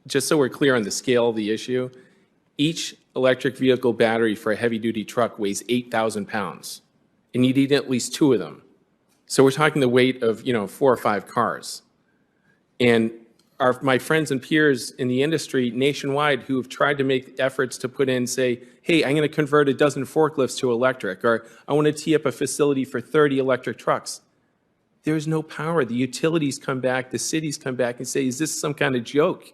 just so we're clear on the scale of the issue, each electric vehicle battery for a heavy-duty truck weighs 8,000 pounds, and you need at least 2 of them. So we're talking the weight of, 4 or 5 cars. And my friends and peers in the industry nationwide who have tried to make efforts to put in, say, hey, I'm going to convert a dozen forklifts to electric, or I want to tee up a facility for 30 electric trucks. There's no power. The utilities come back, the cities come back and say, is this some kind of joke?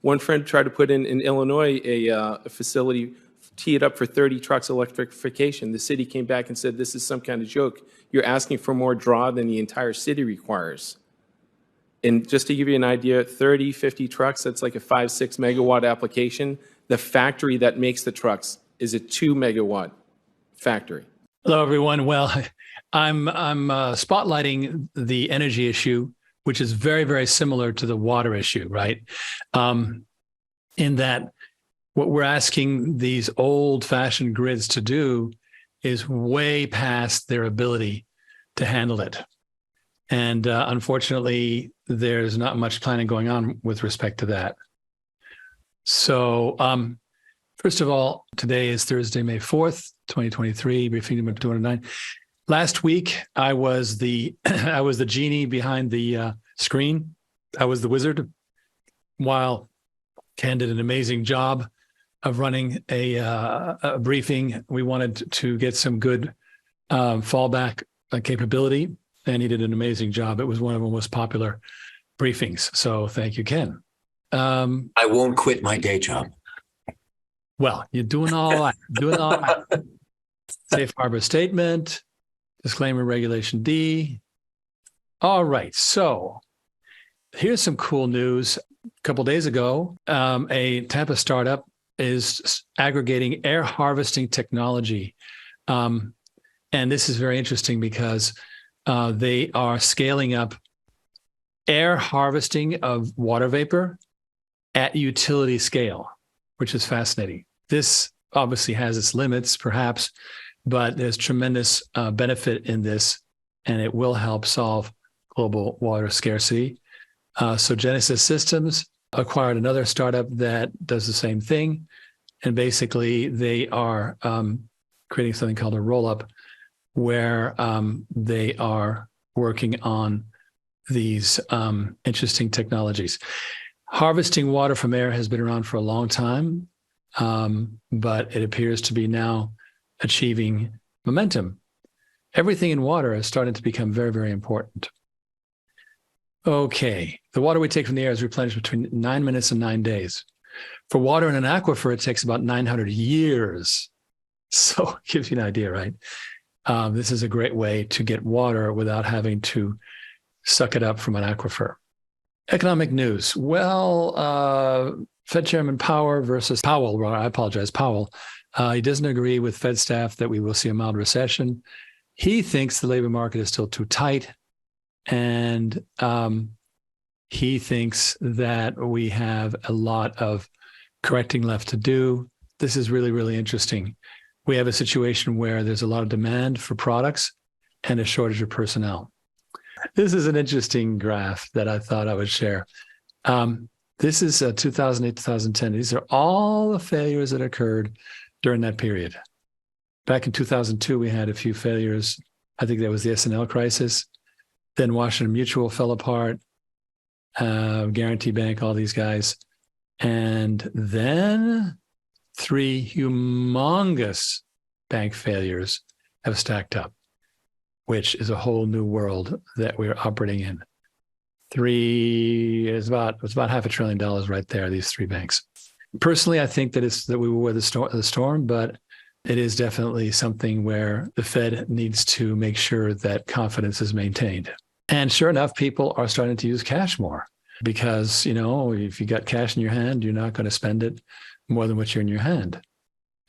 One friend tried to put in Illinois a facility, tee it up for 30 trucks electrification. The city came back and said, this is some kind of joke. You're asking for more draw than the entire city requires. And just to give you an idea, 30, 50 trucks, that's like a 5-6 megawatt application. The factory that makes the trucks is a 2 megawatt factory. Hello, everyone. Well, I'm spotlighting the energy issue, which is very, very similar to the water issue, right? In that what we're asking these old-fashioned grids to do is way past their ability to handle it. And unfortunately, there's not much planning going on with respect to that. So first of all, today is Thursday, May 4th, 2023, briefing number 209. Last week, I was the genie behind the screen. I was the wizard, while Ken did an amazing job of running a briefing. We wanted to get some good fallback capability, and he did an amazing job. It was one of our most popular briefings. So thank you, Ken. I won't quit my day job. Well, you're doing all right. Safe harbor statement, disclaimer, Regulation D. All right. So here's some cool news. A couple of days ago, a Tampa startup is aggregating air harvesting technology. And this is very interesting because they are scaling up air harvesting of water vapor at utility scale, which is fascinating. This obviously has its limits, perhaps, but there's tremendous benefit in this, and it will help solve global water scarcity. So Genesis Systems acquired another startup that does the same thing, and basically they are creating something called a roll-up, where they are working on these interesting technologies. Harvesting water from air has been around for a long time, but it appears to be now achieving momentum. Everything in water is starting to become very, very important. Okay, the water we take from the air is replenished between 9 minutes and 9 days. For water in an aquifer, it takes about 900 years. So it gives you an idea, right? This is a great way to get water without having to suck it up from an aquifer. Economic news. Well, Fed Chairman Powell. He doesn't agree with Fed staff that we will see a mild recession. He thinks the labor market is still too tight. And he thinks that we have a lot of correcting left to do. This is really, really interesting. We have a situation where there's a lot of demand for products and a shortage of personnel. This is an interesting graph that I thought I would share. This is 2008, 2010. These are all the failures that occurred during that period. Back in 2002, we had a few failures. I think that was the S&L crisis. Then Washington Mutual fell apart, Guarantee Bank, all these guys. And then 3 humongous bank failures have stacked up, which is a whole new world that we're operating in. It's about $500 billion right there, these 3 banks. Personally, I think that we will weather the storm, but it is definitely something where the Fed needs to make sure that confidence is maintained. And sure enough, people are starting to use cash more because, if you got cash in your hand, you're not going to spend it more than what's in your hand.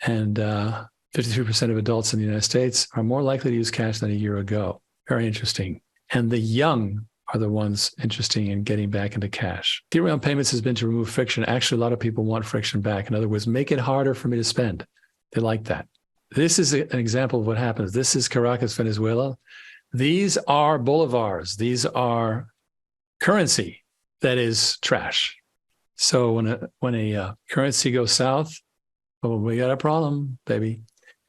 And 53% of adults in the United States are more likely to use cash than a year ago. Very interesting. And the young are the ones interested in getting back into cash. Theory on payments has been to remove friction. Actually, a lot of people want friction back. In other words, make it harder for me to spend. They like that. This is an example of what happens. This is Caracas, Venezuela. These are bolivars. These are currency that is trash. So when a currency goes south, well, we got a problem, baby.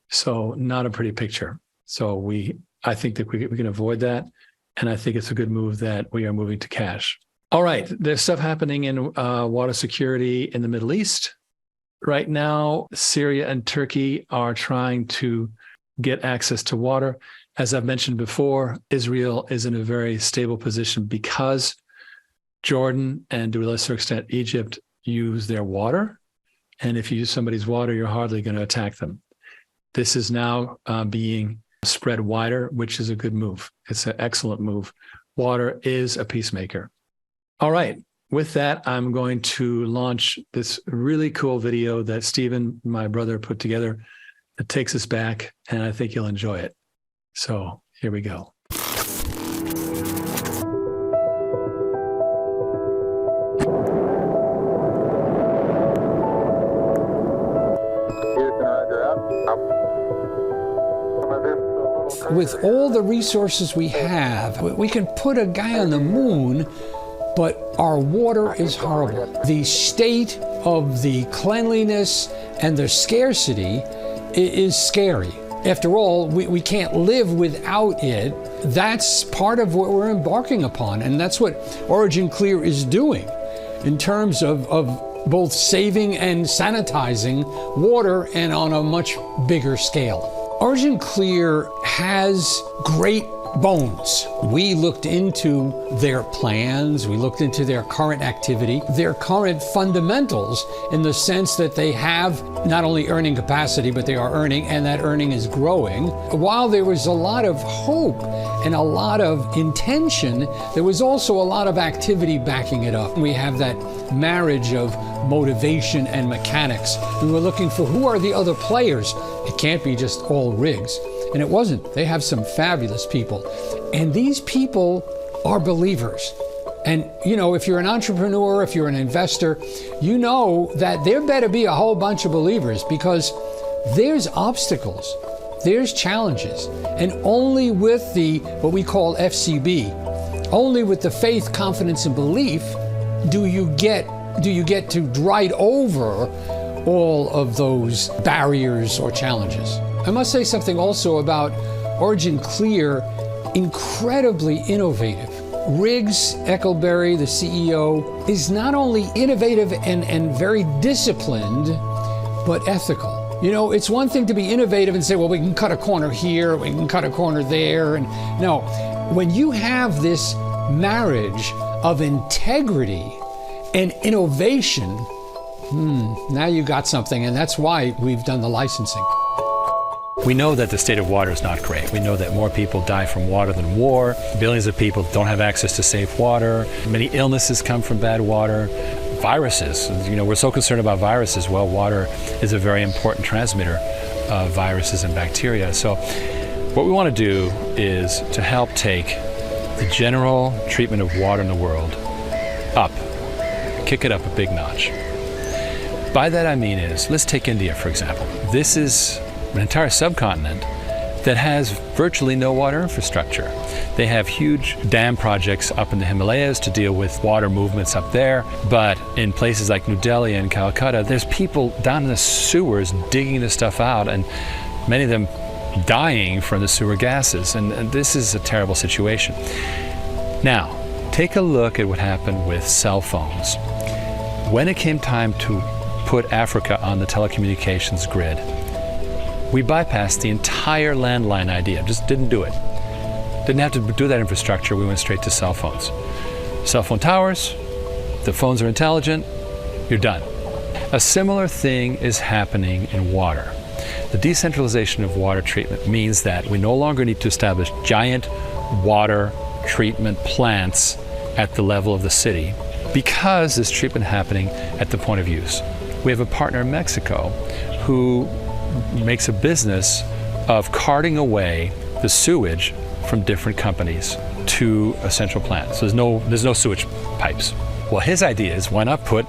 So not a pretty picture. So I think that we can avoid that. And I think it's a good move that we are moving to cash. All right. There's stuff happening in water security in the Middle East. Right now, Syria and Turkey are trying to get access to water. As I've mentioned before, Israel is in a very stable position because Jordan and to a lesser extent, Egypt use their water. And if you use somebody's water, you're hardly going to attack them. This is now being spread wider, which is a good move. It's an excellent move. Water is a peacemaker. All right. With that, I'm going to launch this really cool video that Stephen, my brother, put together. It takes us back, and I think you'll enjoy it. So here we go. With all the resources we have, we can put a guy on the moon, but our water is horrible. The state of the cleanliness and the scarcity is scary. After all, we can't live without it. That's part of what we're embarking upon, and that's what Origin Clear is doing in terms of both saving and sanitizing water, and on a much bigger scale. Origin Clear has great bones. We looked into their plans, we looked into their current activity, their current fundamentals, in the sense that they have not only earning capacity, but they are earning, and that earning is growing. While there was a lot of hope and a lot of intention, there was also a lot of activity backing it up. We have that marriage of motivation and mechanics. We were looking for who are the other players. It can't be just all rigs. And it wasn't. They have some fabulous people. And these people are believers. And, you know, if you're an entrepreneur, if you're an investor, you know that there better be a whole bunch of believers, because there's obstacles, there's challenges. And only with what we call FCB, only with the faith, confidence, and belief do you get to ride over all of those barriers or challenges. I must say something also about Origin Clear, incredibly innovative. Riggs Eckelberry, the CEO, is not only innovative and very disciplined, but ethical. You know, it's one thing to be innovative and say, well, we can cut a corner here, we can cut a corner there. And no, when you have this marriage of integrity and innovation, now you got something, and that's why we've done the licensing. We know that the state of water is not great. We know that more people die from water than war. Billions of people don't have access to safe water. Many illnesses come from bad water. Viruses, you know, we're so concerned about viruses. Well, water is a very important transmitter of viruses and bacteria. So what we want to do is to help take the general treatment of water in the world up, kick it up a big notch. By that I mean is, let's take India, for example. This is an entire subcontinent that has virtually no water infrastructure. They have huge dam projects up in the Himalayas to deal with water movements up there, but in places like New Delhi and Calcutta, there's people down in the sewers digging this stuff out, and many of them dying from the sewer gases, and this is a terrible situation. Now, take a look at what happened with cell phones. When it came time to put Africa on the telecommunications grid, we bypassed the entire landline idea, just didn't do it. Didn't have to do that infrastructure, we went straight to cell phones. Cell phone towers, the phones are intelligent, you're done. A similar thing is happening in water. The decentralization of water treatment means that we no longer need to establish giant water treatment plants at the level of the city, because there's treatment happening at the point of use. We have a partner in Mexico who makes a business of carting away the sewage from different companies to a central plant. So there's no sewage pipes. Well, his idea is, why not put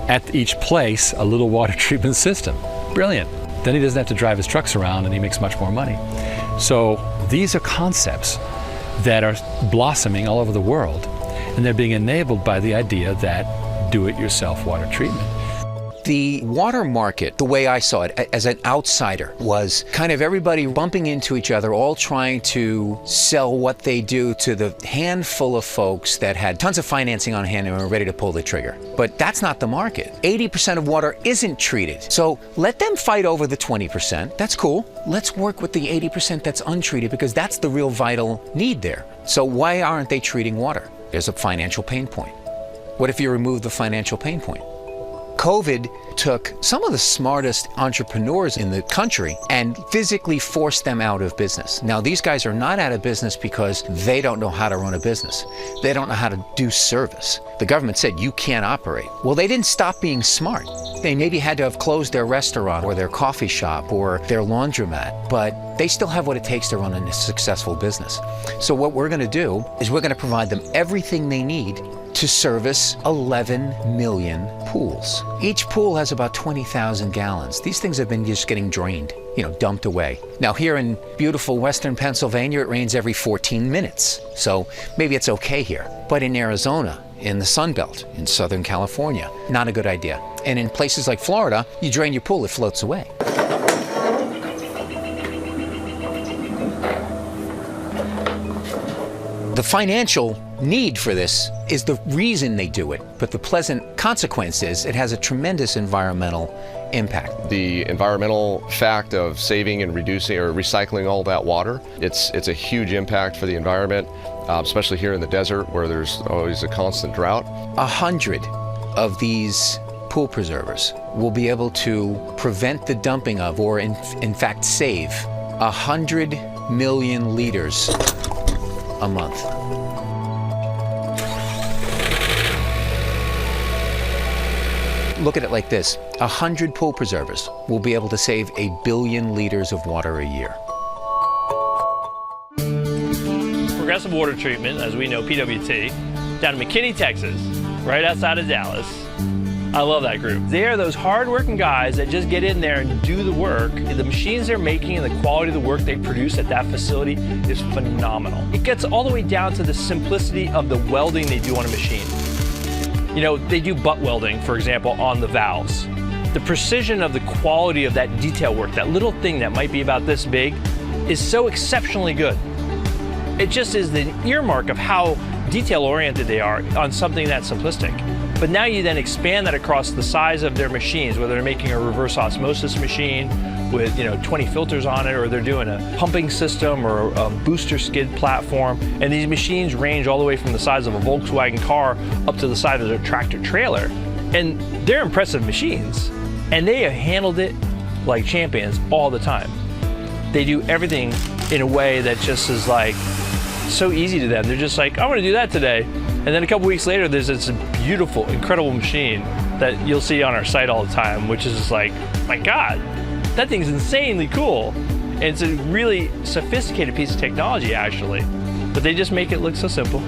at each place a little water treatment system? Brilliant. Then he doesn't have to drive his trucks around, and he makes much more money. So these are concepts that are blossoming all over the world, and they're being enabled by the idea that do-it-yourself water treatment. The water market, the way I saw it as an outsider, was kind of everybody bumping into each other, all trying to sell what they do to the handful of folks that had tons of financing on hand and were ready to pull the trigger. But that's not the market. 80% of water isn't treated. So let them fight over the 20%. That's cool. Let's work with the 80% that's untreated, because that's the real vital need there. So why aren't they treating water? There's a financial pain point. What if you remove the financial pain point? COVID took some of the smartest entrepreneurs in the country and physically forced them out of business. Now, these guys are not out of business because they don't know how to run a business. They don't know how to do service. The government said, you can't operate. Well, they didn't stop being smart. They maybe had to have closed their restaurant or their coffee shop or their laundromat, but they still have what it takes to run a successful business. So what we're going to do is we're going to provide them everything they need to service 11 million pools. Each pool has about 20,000 gallons. These things have been just getting drained, dumped away. Now here in beautiful western Pennsylvania, it rains every 14 minutes. So maybe it's okay here. But in Arizona, in the Sun Belt, in Southern California, not a good idea. And in places like Florida, you drain your pool, it floats away. The financial need for this is the reason they do it, but the pleasant consequence is it has a tremendous environmental impact. The environmental fact of saving and reducing or recycling all that water, it's a huge impact for the environment, especially here in the desert where there's always a constant drought. 100 of these pool preservers will be able to prevent the dumping of, or in fact save, 100 million liters a month. Look at it like this. 100 pool preservers will be able to save 1 billion liters of water a year. Progressive Water Treatment, as we know, PWT, down in McKinney, Texas, right outside of Dallas. I love that group. They are those hard-working guys that just get in there and do the work. The machines they're making and the quality of the work they produce at that facility is phenomenal. It gets all the way down to the simplicity of the welding they do on a machine. They do butt welding, for example, on the valves. The precision of the quality of that detail work, that little thing that might be about this big, is so exceptionally good. It just is the earmark of how detail-oriented they are on something that simplistic. But now you then expand that across the size of their machines, whether they're making a reverse osmosis machine with 20 filters on it, or they're doing a pumping system or a booster skid platform. And these machines range all the way from the size of a Volkswagen car up to the size of a tractor trailer. And they're impressive machines. And they have handled it like champions all the time. They do everything in a way that just is like so easy to them. They're just like, I want to do that today. And then a couple weeks later, there's this beautiful, incredible machine that you'll see on our site all the time, which is just like, my God, that thing's insanely cool. And it's a really sophisticated piece of technology, actually, but they just make it look so simple.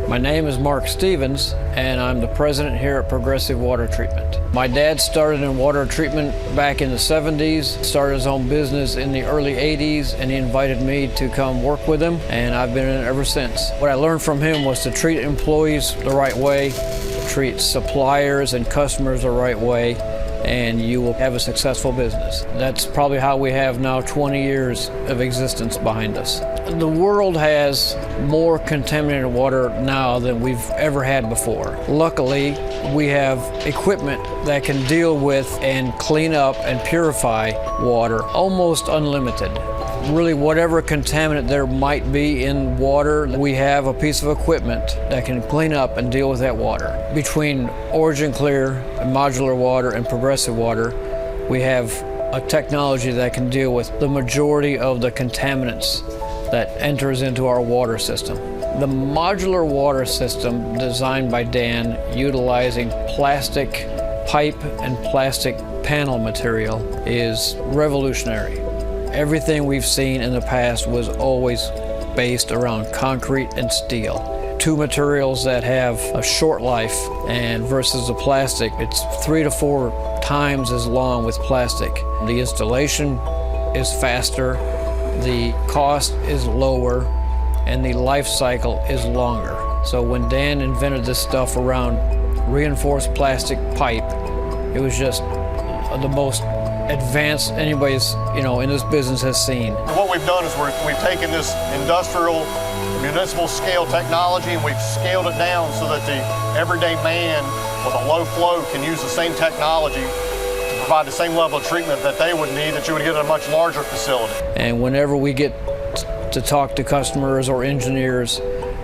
My name is Mark Stevens, and I'm the president here at Progressive Water Treatment. My dad started in water treatment back in the 70s, started his own business in the early 80s, and he invited me to come work with him, and I've been in it ever since. What I learned from him was to treat employees the right way, treat suppliers and customers the right way, and you will have a successful business. That's probably how we have now 20 years of existence behind us. The world has more contaminated water now than we've ever had before. Luckily, we have equipment that can deal with and clean up and purify water almost unlimited. Really, whatever contaminant there might be in water, we have a piece of equipment that can clean up and deal with that water. Between Origin Clear, and Modular Water, and Progressive Water, we have a technology that can deal with the majority of the contaminants that enters into our water system. The modular water system, designed by Dan, utilizing plastic pipe and plastic panel material, is revolutionary. Everything we've seen in the past was always based around concrete and steel. Two materials that have a short life, and versus the plastic, it's 3 to 4 times as long with plastic. The installation is faster, the cost is lower, and the life cycle is longer. So when Dan invented this stuff around reinforced plastic pipe, it was just the most advanced anybody's, in this business has seen. What we've done is we've taken this industrial, municipal scale technology and we've scaled it down so that the everyday man with a low flow can use the same technology to provide the same level of treatment that they would need that you would get at a much larger facility. And whenever we get to talk to customers or engineers,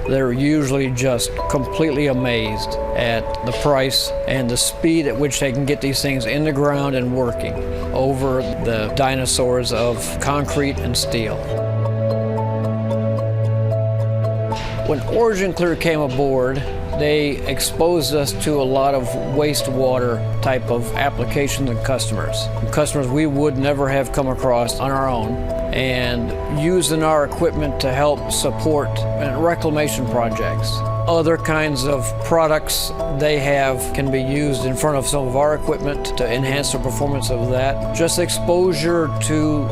they're usually just completely amazed at the price and the speed at which they can get these things in the ground and working over the dinosaurs of concrete and steel. When Origin Clear came aboard, they exposed us to a lot of wastewater type of applications and customers we would never have come across on our own, and using our equipment to help support reclamation projects. Other kinds of products they have can be used in front of some of our equipment to enhance the performance of that. Just exposure to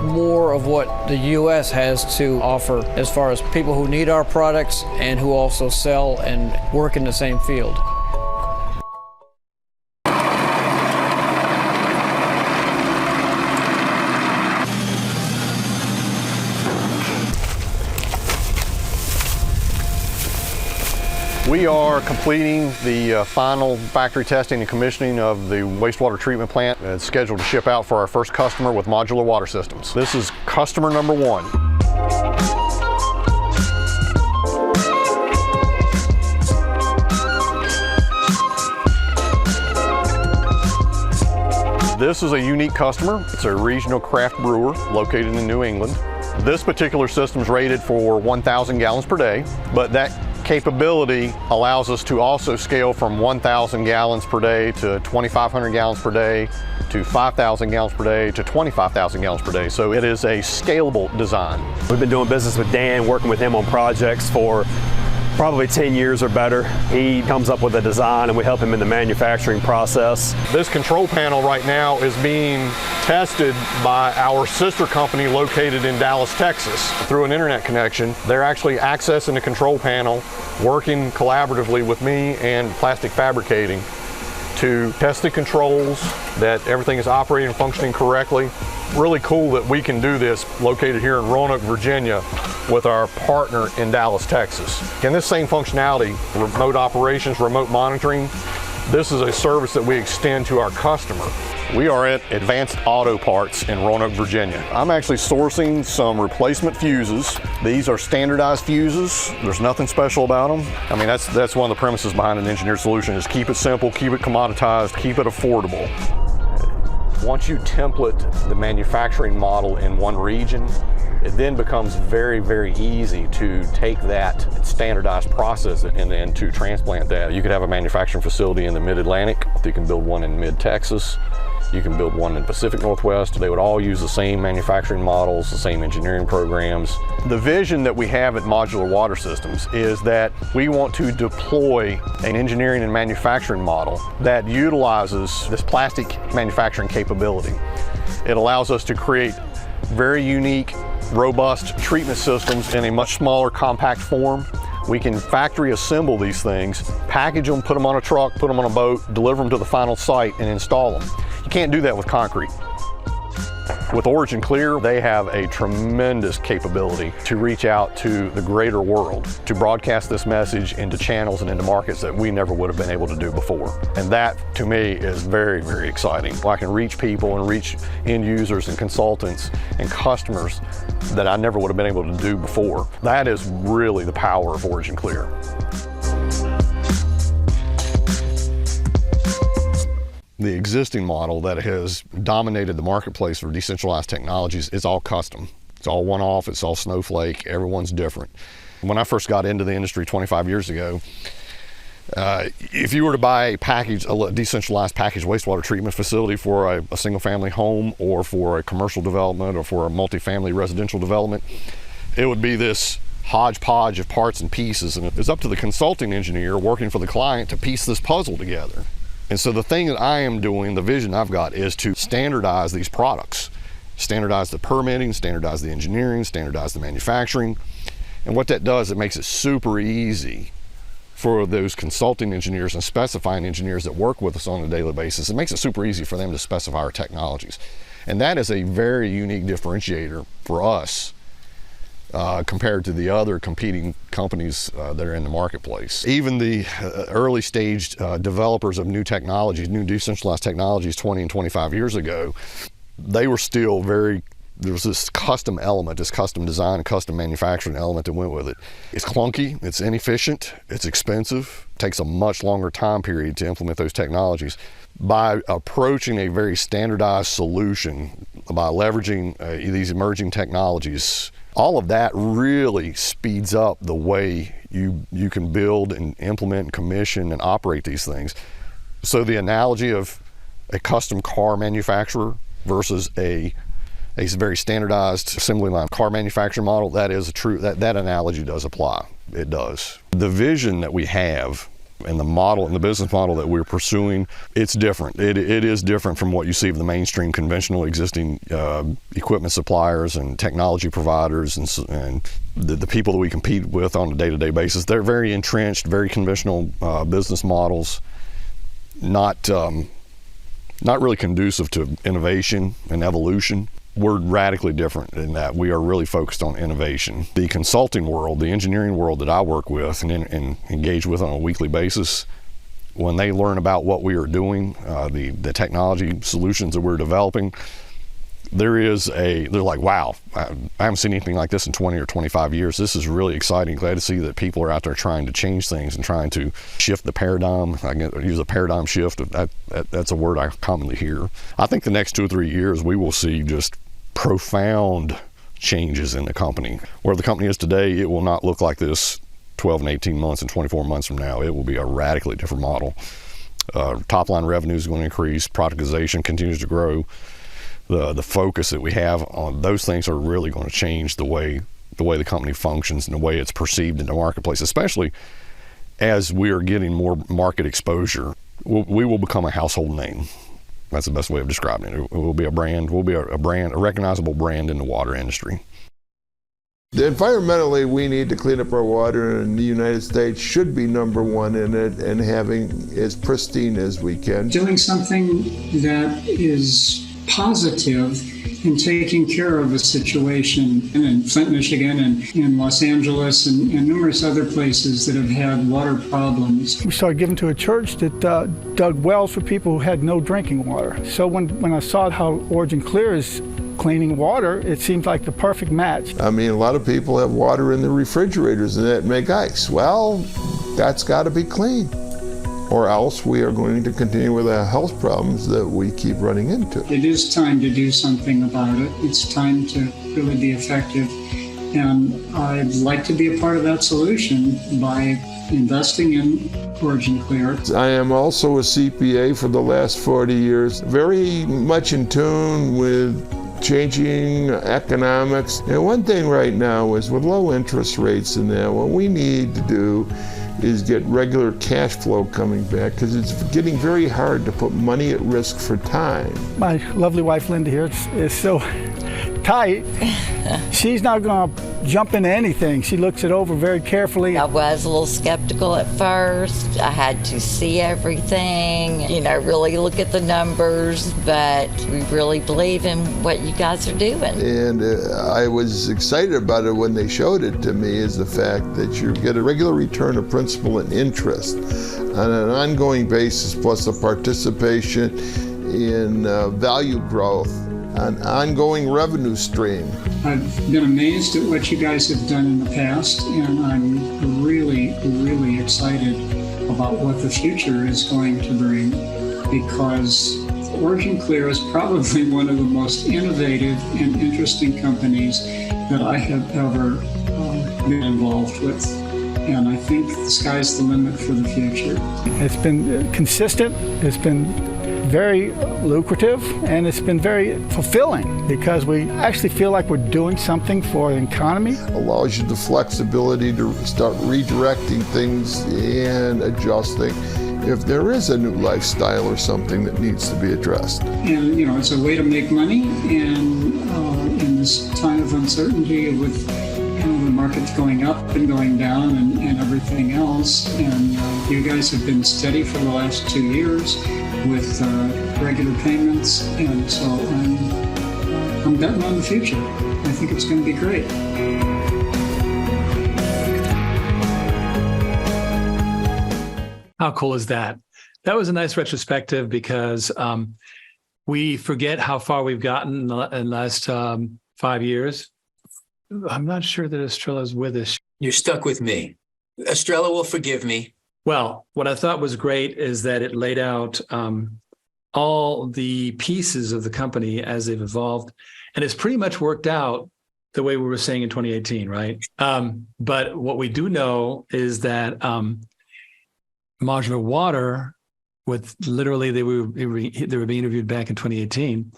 more of what the U.S. has to offer as far as people who need our products and who also sell and work in the same field. We are completing the final factory testing and commissioning of the wastewater treatment plant. It's scheduled to ship out for our first customer with Modular Water Systems. This is customer number 1. This is a unique customer. It's a regional craft brewer located in New England. This particular system is rated for 1,000 gallons per day, but that capability allows us to also scale from 1,000 gallons per day to 2,500 gallons per day to 5,000 gallons per day to 25,000 gallons per day. So it is a scalable design. We've been doing business with Dan, working with him on projects for probably 10 years or better. He comes up with a design and we help him in the manufacturing process. This control panel right now is being tested by our sister company located in Dallas, Texas. Through an internet connection, they're actually accessing the control panel, working collaboratively with me and Plastic Fabricating to test the controls, that everything is operating and functioning correctly. Really cool that we can do this located here in Roanoke, Virginia with our partner in Dallas, Texas. And this same functionality, remote operations, remote monitoring, this is a service that we extend to our customer. We are at Advanced Auto Parts in Roanoke, Virginia. I'm actually sourcing some replacement fuses. These are standardized fuses. There's nothing special about them. I mean, that's one of the premises behind an engineered solution is keep it simple, keep it commoditized, keep it affordable. Once you template the manufacturing model in one region, it then becomes very, very easy to take that standardized process and then to transplant that. You could have a manufacturing facility in the Mid-Atlantic. You can build one in Mid-Texas. You can build one in Pacific Northwest. They would all use the same manufacturing models, the same engineering programs. The vision that we have at Modular Water Systems is that we want to deploy an engineering and manufacturing model that utilizes this plastic manufacturing capability. It allows us to create very unique, robust treatment systems in a much smaller, compact form. We can factory assemble these things, package them, put them on a truck, put them on a boat, deliver them to the final site and install them. You can't do that with concrete. With Origin Clear, they have a tremendous capability to reach out to the greater world, to broadcast this message into channels and into markets that we never would have been able to do before. And that, to me, is very, very exciting. I can reach people and reach end users and consultants and customers that I never would have been able to do before. That is really the power of Origin Clear. The existing model that has dominated the marketplace for decentralized technologies is all custom. It's all one-off, it's all snowflake, everyone's different. When I first got into the industry 25 years ago, if you were to buy a decentralized packaged wastewater treatment facility for a single-family home or for a commercial development or for a multifamily residential development, it would be this hodgepodge of parts and pieces, and it's up to the consulting engineer working for the client to piece this puzzle together. And so the thing that I am doing, the vision I've got, is to standardize these products. Standardize the permitting, standardize the engineering, standardize the manufacturing, And what that does, it makes it super easy for those consulting engineers and specifying engineers that work with us on a daily basis. It makes it super easy for them to specify our technologies. And that is a very unique differentiator for us compared to the other competing companies that are in the marketplace. Even the early stage developers of new technologies, new decentralized technologies 20 and 25 years ago, they were still there was this custom element, this custom design and custom manufacturing element that went with it. It's clunky, it's inefficient, it's expensive, it takes a much longer time period to implement those technologies. By approaching a very standardized solution, by leveraging these emerging technologies, all of that really speeds up the way you can build and implement and commission and operate these things. So the analogy of a custom car manufacturer versus a very standardized assembly line car manufacturing model, that is a true, that analogy does apply. It does. The vision that we have and the model and the business model that we're pursuing, it's different. It is different from what you see of the mainstream conventional existing equipment suppliers and technology providers and the people that we compete with on a day-to-day basis. They're very entrenched, very conventional business models, not really conducive to innovation and evolution. We're radically different in that we are really focused on innovation. The consulting world, the engineering world that I work with and engage with on a weekly basis, when they learn about what we are doing, the technology solutions that we're developing, they're like, wow, I haven't seen anything like this in 20 or 25 years. This is really exciting. Glad to see that people are out there trying to change things and trying to shift the paradigm. I can use a paradigm shift. That's a word I commonly hear. I think the next 2 or 3 years, we will see just profound changes in the company. Where the company is today, it will not look like this 12 and 18 months and 24 months from now. It will be a radically different model. Top line revenue is going to increase. Productization continues to grow. The focus that we have on those things are really going to change the way the company functions and the way it's perceived in the marketplace, especially as we are getting more market exposure. We will become a household name. That's the best way of describing it. It will be a brand. We'll be a recognizable brand in the water industry. Environmentally, we need to clean up our water, and the United States should be #1 in it and having as pristine as we can. Doing something that is positive in taking care of a situation in Flint, Michigan, and in Los Angeles, and numerous other places that have had water problems. We started giving to a church that dug wells for people who had no drinking water. So when I saw how Origin Clear is cleaning water, it seemed like the perfect match. I mean, a lot of people have water in their refrigerators and that make ice. Well, that's got to be clean, or else we are going to continue with the health problems that we keep running into. It is time to do something about it. It's time to really be effective. And I'd like to be a part of that solution by investing in Origin Clear. I am also a CPA for the last 40 years, very much in tune with changing economics. And one thing right now is with low interest rates and that, what we need to do is get regular cash flow coming back, because it's getting very hard to put money at risk for time. My lovely wife Linda here is so tight. She's not going to jump into anything. She looks it over very carefully. I was a little skeptical at first. I had to see everything, really look at the numbers, but we really believe in what you guys are doing. And I was excited about it when they showed it to me, is the fact that you get a regular return of principal and interest on an ongoing basis, plus a participation in value growth, an ongoing revenue stream. I've been amazed at what you guys have done in the past, and I'm really, really excited about what the future is going to bring, because Origin Clear is probably one of the most innovative and interesting companies that I have ever been involved with. And I think the sky's the limit for the future. It's been consistent, it's been very lucrative, and it's been very fulfilling, because we actually feel like we're doing something for the economy. Allows you the flexibility to start redirecting things and adjusting if there is a new lifestyle or something that needs to be addressed. And it's a way to make money, and in this time of uncertainty with the market's going up and going down and everything else. And you guys have been steady for the last 2 years with regular payments. And so I'm betting on the future. I think it's going to be great. How cool is that? That was a nice retrospective because we forget how far we've gotten in the last 5 years. I'm not sure that Estrella's with us. You're stuck with me. Estrella will forgive me. Well, what I thought was great is that it laid out all the pieces of the company as they've evolved. And it's pretty much worked out the way we were saying in 2018, right? But what we do know is that Modular Water, with literally they were being interviewed back in 2018,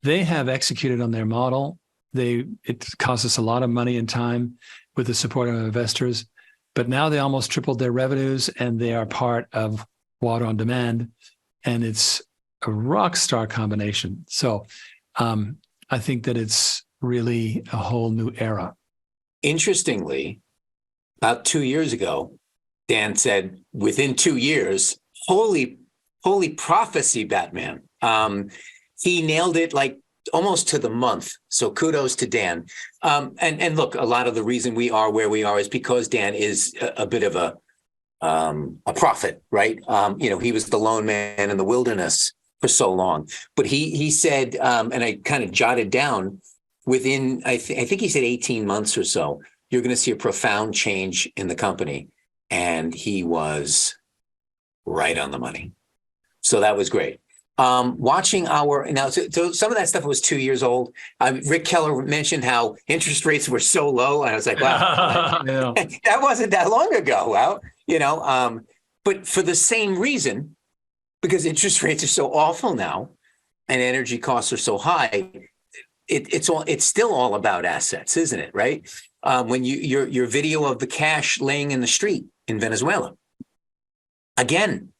they have executed on their model. It cost us a lot of money and time with the support of investors, but now they almost tripled their revenues and they are part of Water on Demand, and it's a rock star combination. So I think that it's really a whole new era. Interestingly, about 2 years ago, Dan said, within 2 years, holy prophecy, Batman. He nailed it like almost to the month. So kudos to Dan. And look, a lot of the reason we are where we are is because Dan is a bit of a prophet, right? He was the lone man in the wilderness for so long. But he said, and I kind of jotted down, within, I think he said 18 months or so, you're going to see a profound change in the company. And he was right on the money. So that was great. Watching so some of that stuff was 2 years old. Rick Keller mentioned how interest rates were so low. And I was like, wow, that wasn't that long ago. Well, but for the same reason, because interest rates are so awful now and energy costs are so high, it's still all about assets, isn't it? Right. When your video of the cash laying in the street in Venezuela, again,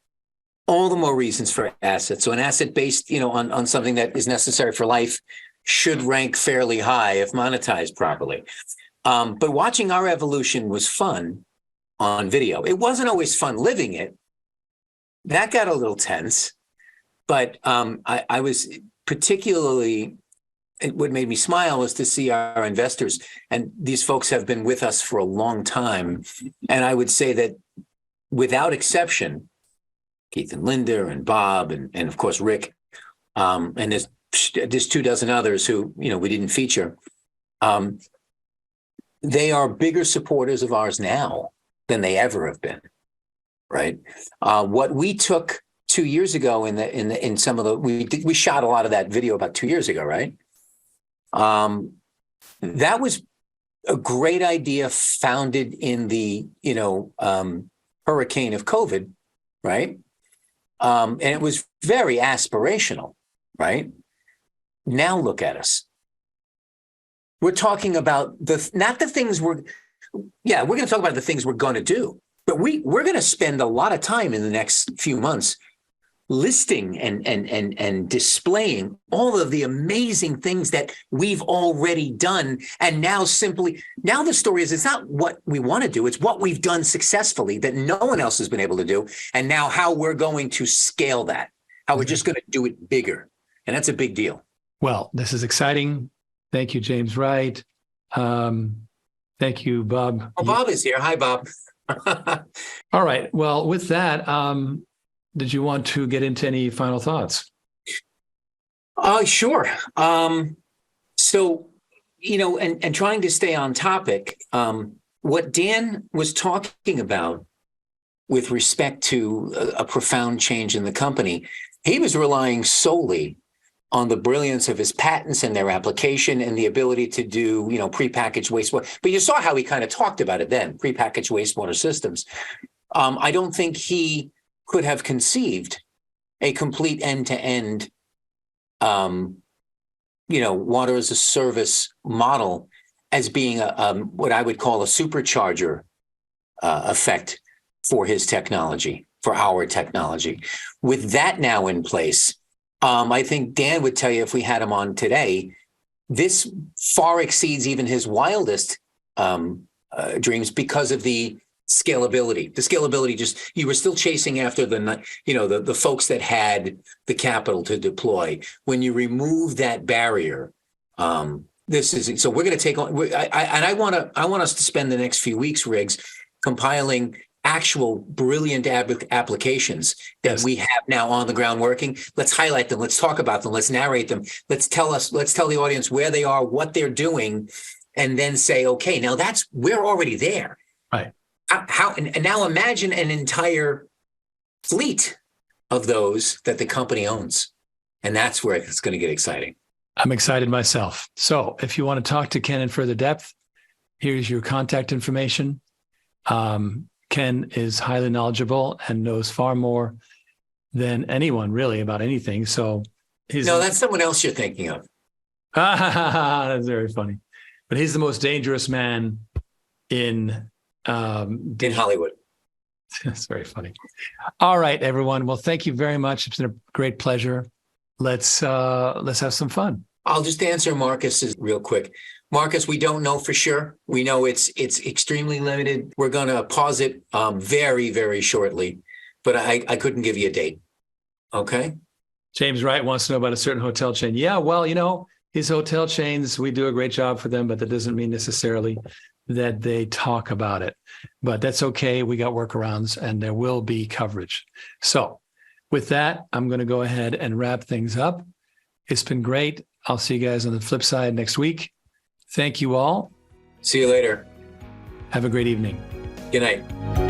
all the more reasons for assets. So an asset based, on something that is necessary for life should rank fairly high if monetized properly. But watching our evolution was fun on video. It wasn't always fun living it. That got a little tense, but I was particularly, what made me smile was to see our investors, and these folks have been with us for a long time. And I would say that without exception, Keith and Linda and Bob and of course Rick, and there's 24 others who we didn't feature. They are bigger supporters of ours now than they ever have been. Right. What we took 2 years ago in some of the we shot a lot of that video about 2 years ago, right? That was a great idea founded in the hurricane of COVID, right? And it was very aspirational, right? Now look at us. We're talking about not the things we're going to talk about the things we're going to do, but we're going to spend a lot of time in the next few months listing and displaying all of the amazing things that we've already done. And now the story is, it's not what we want to do, it's what we've done successfully that no one else has been able to do. And now how we're going to scale that, how we're just going to do it bigger. And that's a big deal. Well, this is exciting. Thank you, James Wright. Thank you, Bob. Oh, Bob is here. Hi, Bob. All right. Well, with that, did you want to get into any final thoughts? Sure. So, and trying to stay on topic, what Dan was talking about with respect to a profound change in the company, he was relying solely on the brilliance of his patents and their application and the ability to do, prepackaged wastewater. But you saw how he kind of talked about it then, prepackaged wastewater systems. I don't think he could have conceived a complete end-to-end, water as a service model as being what I would call a supercharger effect for his technology, for our technology. With that now in place, I think Dan would tell you, if we had him on today, this far exceeds even his wildest dreams because of the scalability. The scalability, just, you were still chasing after the folks that had the capital to deploy. When you remove that barrier, this is, so we're going to take on, I want us to spend the next few weeks, Riggs, compiling actual brilliant applications that we have now on the ground working. Let's highlight them. Let's talk about them. Let's narrate them. Let's tell the audience where they are, what they're doing, and then say, okay, now we're already there. Right. And now imagine an entire fleet of those that the company owns. And that's where it's going to get exciting. I'm excited myself. So if you want to talk to Ken in further depth, here's your contact information. Ken is highly knowledgeable and knows far more than anyone really about anything. So no, that's someone else you're thinking of. That's very funny. But he's the most dangerous man in Hollywood. That's very funny. All right, everyone. Well, thank you very much. It's been a great pleasure. Let's have some fun. I'll just answer Marcus's real quick. Marcus, we don't know for sure. We know it's extremely limited. We're going to pause it very, very shortly, but I couldn't give you a date. Okay. James Wright wants to know about a certain hotel chain. Yeah, well, his hotel chains, we do a great job for them, but that doesn't mean necessarily that they talk about it. But that's okay. We got workarounds and there will be coverage. So with that, I'm going to go ahead and wrap things up. It's been great. I'll see you guys on the flip side next week. Thank you all. See you later. Have a great evening. Good night.